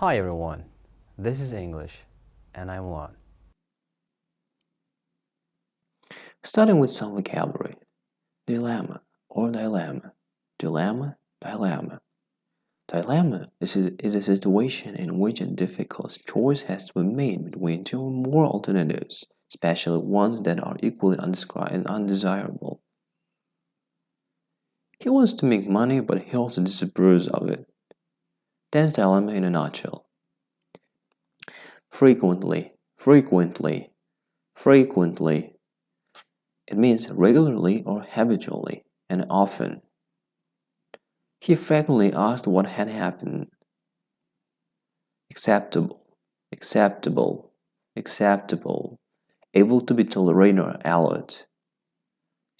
Hi everyone, this is English, and I'm Lon. Starting with some vocabulary. Dilemma or dilemma. Dilemma, dilemma. Dilemma is a situation in which a difficult choice has to be made between two or more alternatives, especially ones that are equally undesirable. He wants to make money, but he also disapproves of it. That's dilemma in a nutshell. Frequently. It means regularly or habitually, and often. He frequently asked what had happened. Acceptable. Able to be tolerated or allowed.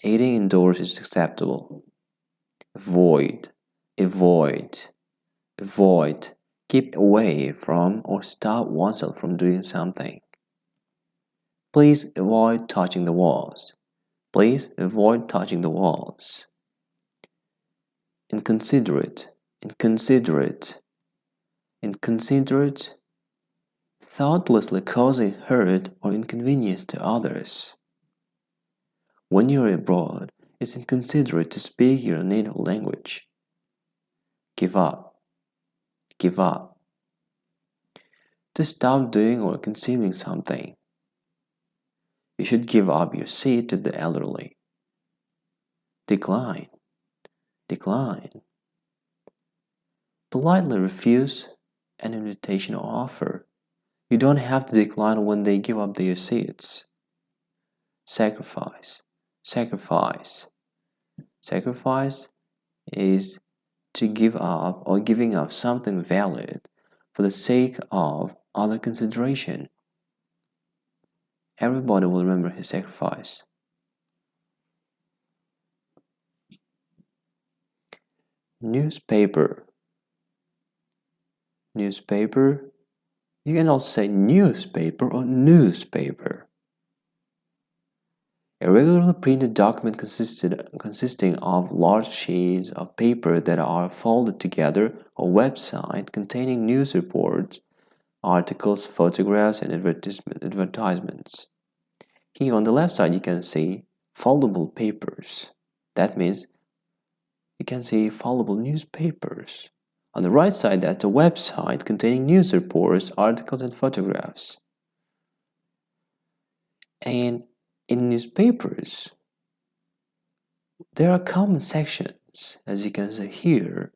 Eating indoors is acceptable. Avoid. Keep away from or stop oneself from doing something. Please avoid touching the walls. Inconsiderate. Thoughtlessly causing hurt or inconvenience to others. When you're abroad, it's inconsiderate to speak your native language. Give up. To stop doing or consuming something. You should give up your seat to the elderly. Decline. Politely refuse an invitation or offer. You don't have to decline when they give up their seats. Sacrifice is to give up or giving up something valid for the sake of other consideration. Everybody will remember his sacrifice. Newspaper. You can also say newspaper or newspaper. A regularly printed document consisting of large sheets of paper that are folded together, or website containing news reports, articles, photographs, and advertisements. Here on the left side you can see foldable papers. That means you can see foldable newspapers. On the right side, that's a website containing news reports, articles, and photographs. And in newspapers, there are common sections, as you can see here.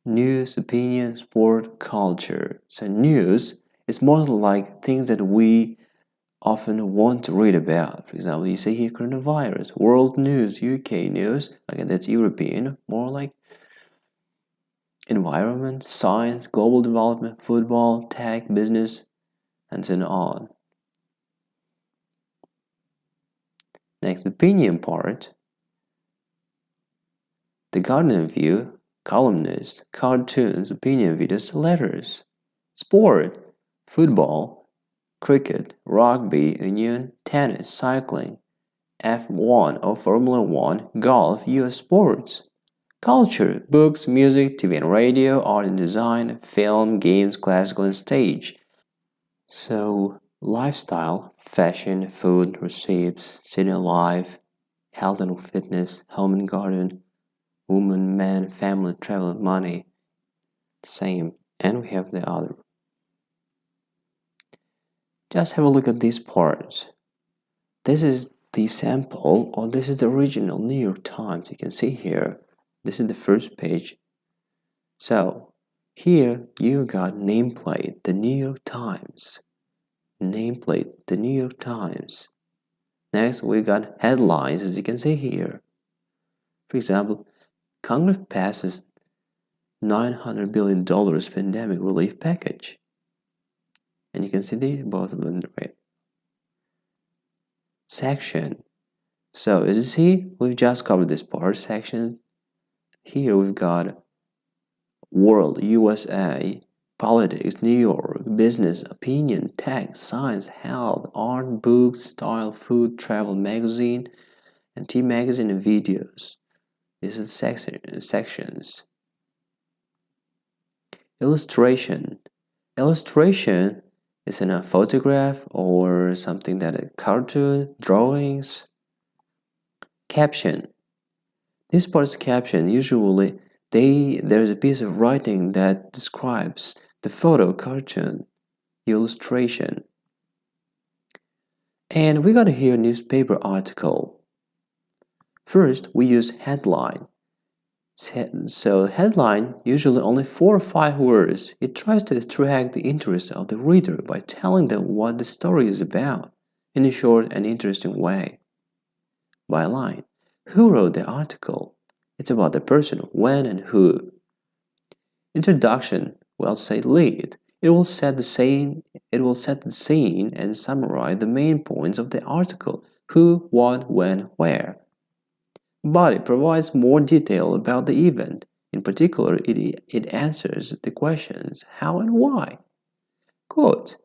News, opinion, sport, culture. So news is more like things that we often want to read about. For example, you see here coronavirus, world news, UK news, again that's European, more like environment, science, global development, football, tech, business, and so on. Next, opinion part. The garden view, columnist, cartoons, opinion videos, letters. Sport, football, cricket, rugby, union, tennis, cycling, F1 or Formula 1, golf, US sports. Culture, books, music, TV and radio, art and design, film, games, classical and stage. So, lifestyle, fashion, food, recipes, city life, health and fitness, home and garden, woman, man, family, travel, money, same. And we have the other. Just have a look at these parts. This is the sample, or this is the original New York Times. You can see here. This is the first page. So, here you got nameplate, the New York Times. Nameplate, the New York Times. Next, we got headlines, as you can see here. For example, Congress passes $900 billion pandemic relief package. And you can see both of them right. Section. So, as you see, we've just covered this part, section. Here we've got world, USA, politics, New York, business, opinion, tech, science, health, art, books, style, food, travel, magazine, and TV magazine and videos. These are the sections. Illustration. Illustration is in a photograph or something that a cartoon, drawings. Caption. This part is caption. Usually there's a piece of writing that describes the photo, cartoon, illustration. And we got here a newspaper article. First, we use headline. So headline, usually only 4 or 5 words. It tries to attract the interest of the reader by telling them what the story is about in a short and interesting way. Byline. Who wrote the article? It's about the person, when and who. Introduction, well, say lead. It will set the scene and summarize the main points of the article: who, what, when, where. Body provides more detail about the event. In particular, it answers the questions how and why. Quote.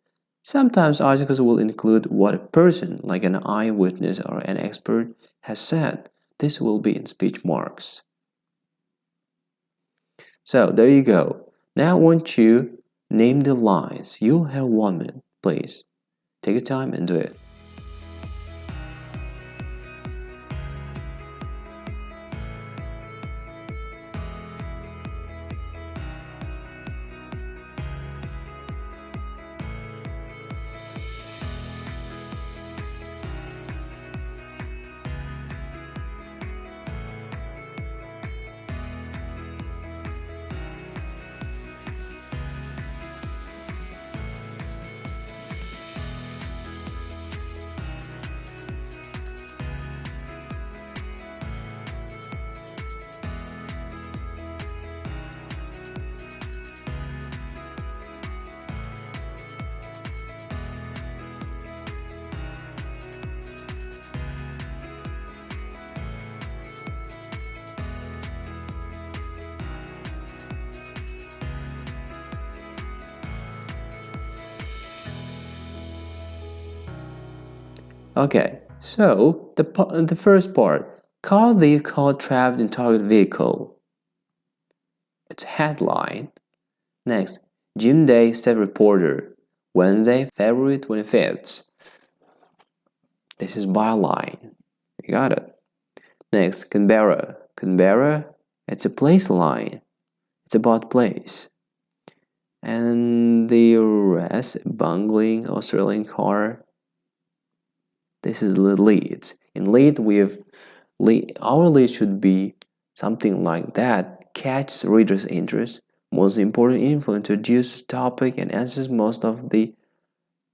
Sometimes articles will include what a person, like an eyewitness or an expert, has said. This will be in speech marks. So there you go. Now I want you name the lines. You'll have 1 minute. Please take your time and do it. Okay, so the first part, car vehicle trapped in target vehicle. It's headline. Next, Gym Day staff reporter, Wednesday, February 25th. This is byline. You got it. Next, Canberra. Canberra, it's a place line. It's about place. And the rest, bungling Australian car. This is the leads. In lead, our lead should be something like that. Catches reader's interest. Most important info, introduces topic and answers most of the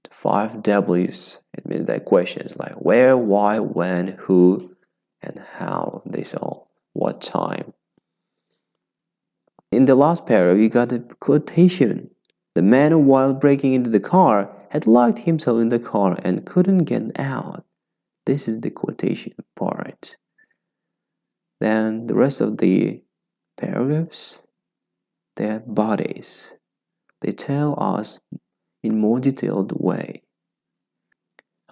5 W's. It means that questions like where, why, when, who, and how. This all. What time. In the last paragraph, you got the quotation. The man, while breaking into the car, had locked himself in the car and couldn't get out. This is the quotation part. Then the rest of the paragraphs, they have bodies. They tell us in more detailed way.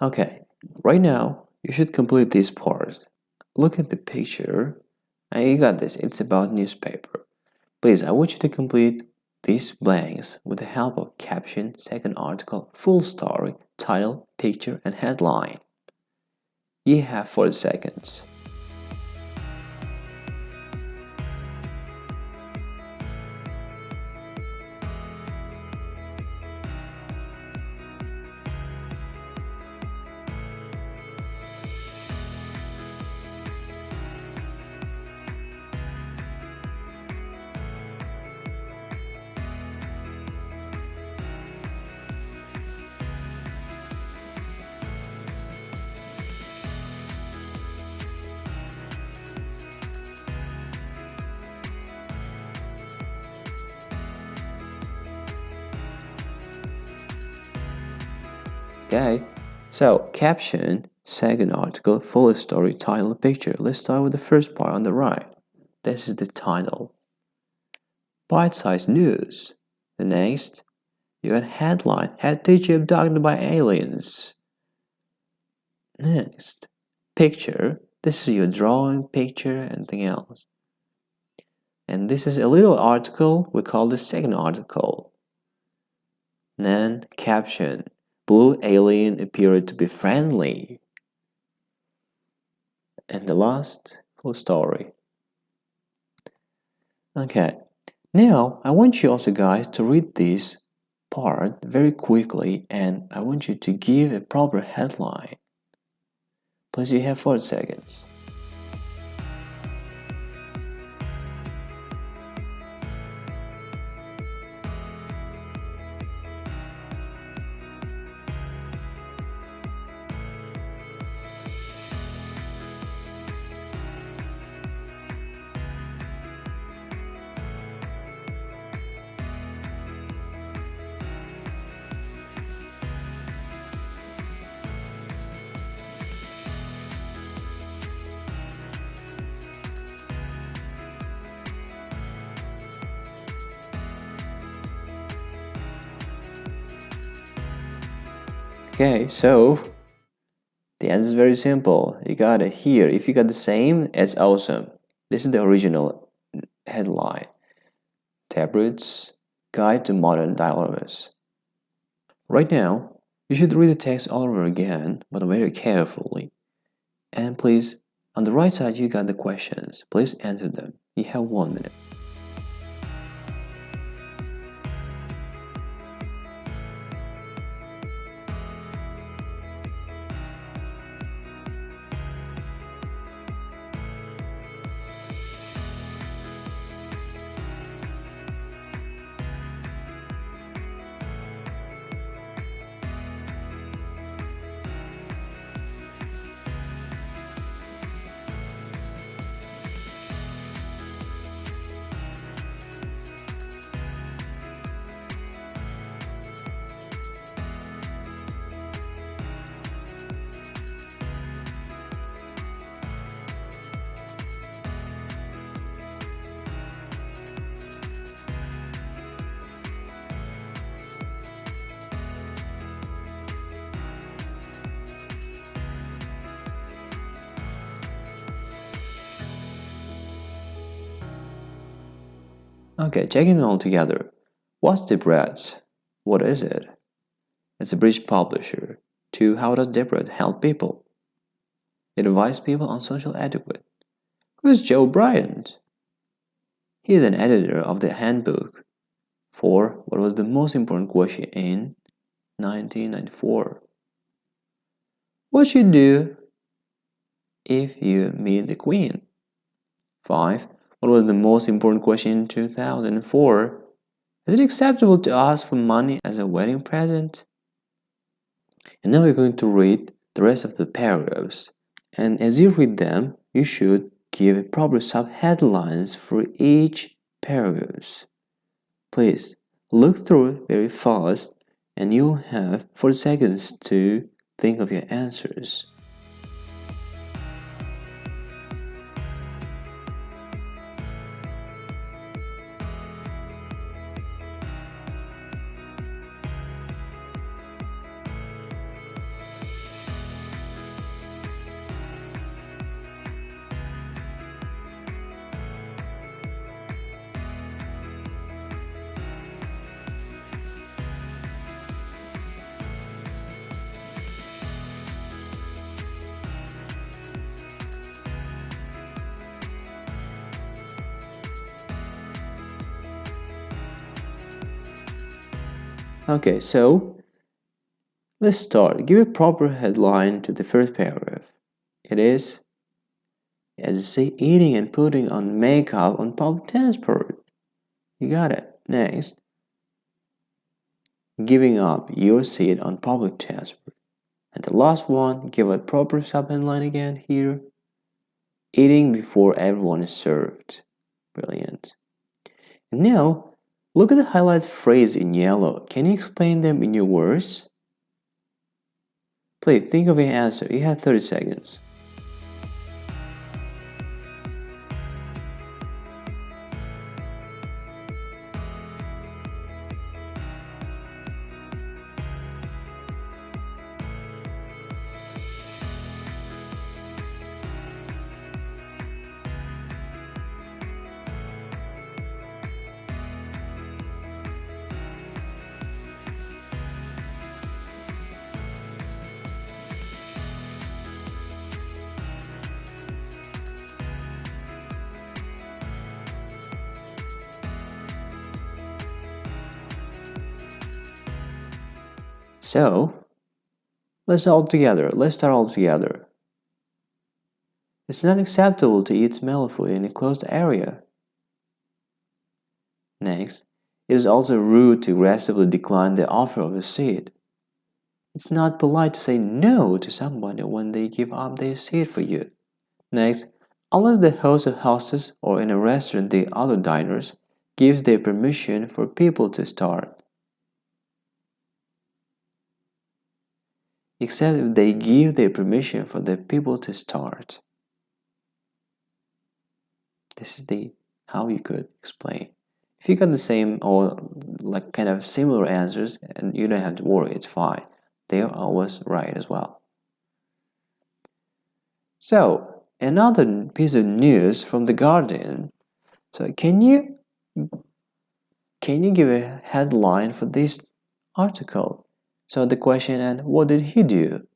Okay, right now you should complete this part. Look at the picture. And you got this. It's about newspaper. Please, I want you to complete these blanks with the help of caption, second article, full story, title, picture, and headline. You have 40 seconds. Okay, so caption, second article, full story, title, picture. Let's start with the first part on the right. This is the title. Bite-sized news. The next, you got headline, head teacher abducted by aliens. Next, picture. This is your drawing, picture, anything else. And this is a little article we call the second article. Then caption. Blue alien appeared to be friendly. And the last full story. Okay, now I want you also guys to read this part very quickly, and I want you to give a proper headline. Please, you have 4 seconds. Okay, so the answer is very simple. You got it here. If you got the same, it's awesome. This is the original headline. Taproot's Guide to Modern Dilemmas. Right now, you should read the text all over again, but very carefully. And please, on the right side, you got the questions. Please answer them. You have 1 minute. Okay, checking it all together. What's Debrett? What is it? It's a British publisher. 2. How does Debrett help people? It advises people on social etiquette. Who's Joe Bryant? He is an editor of the handbook. 4. What was the most important question in 1994? What should you do if you meet the Queen? 5. What was the most important question in 2004? Is it acceptable to ask for money as a wedding present? And now we're going to read the rest of the paragraphs. And as you read them, you should give proper sub-headlines for each paragraph. Please look through it very fast, and you'll have 4 seconds to think of your answers. Okay, so let's start. Give a proper headline to the first paragraph. It is, as you see, eating and putting on makeup on public transport. You got it. Next, giving up your seat on public transport. And the last one, give a proper subheadline again here. Eating before everyone is served. Brilliant. And now, look at the highlight phrase in yellow. Can you explain them in your words? Please think of your answer. You have 30 seconds. So, let's start all together. It's not acceptable to eat smelly food in a closed area. Next, it is also rude to aggressively decline the offer of a seat. It's not polite to say no to somebody when they give up their seat for you. Next, unless the host or hostess or in a restaurant the other diners gives their permission for people to start. Except if they give their permission for the people to start. This is how you could explain. If you got the same or like kind of similar answers, and you don't have to worry, it's fine. They are always right as well. So, another piece of news from The Guardian. So, can you give a headline for this article? So the question, and what did he do?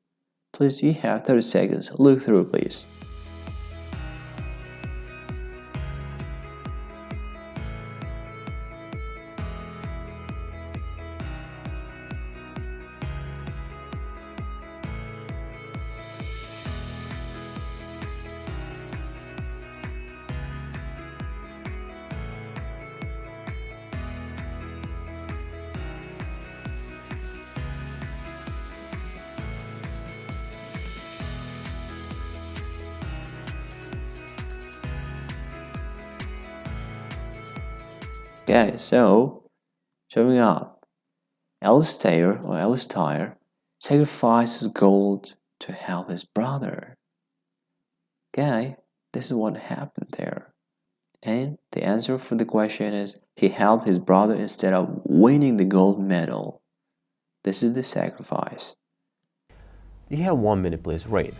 Please, you have 30 seconds. Look through, please. Okay, so showing up, Alistair sacrifices gold to help his brother. Okay, this is what happened there. And the answer for the question is he helped his brother instead of winning the gold medal. This is the sacrifice. You have 1 minute, please. Rate.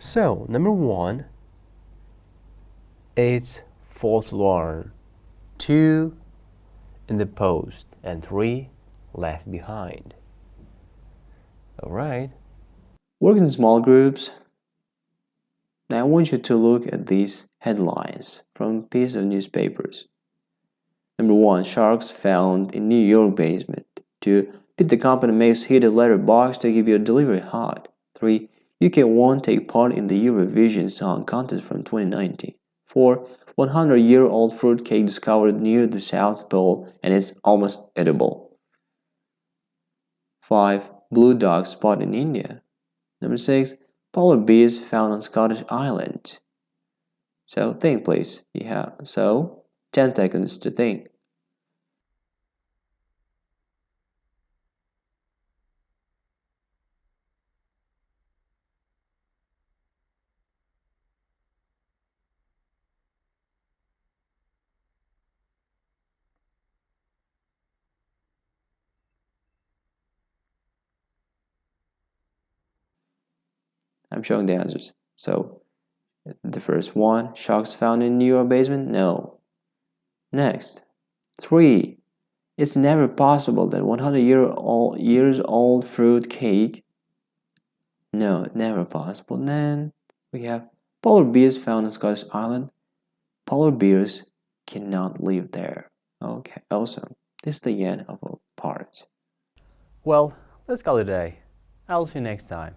So, number 1, it's false alarm. 2, in the post. And 3, left behind. Alright. Work in small groups. Now I want you to look at these headlines from a piece of newspapers. Number 1, sharks found in New York basement. 2, pizza company makes heated letter box to give you a delivery hot. 3, UK won't take part in the Eurovision Song Contest from 2019. 4, 100-year-old fruit cake discovered near the South Pole and it's almost edible. 5, blue dog spotted in India. Number 6, polar bears found on Scottish island. So think, please. 10 seconds to think. I'm showing the answers. So, the first one, sharks found in New York basement? No. Next, 3, it's never possible that 100 years old fruit cake? No, never possible. Then we have polar bears found on Scottish island. Polar bears cannot live there. Okay, awesome. This is the end of our part. Well, let's call it a day. I'll see you next time.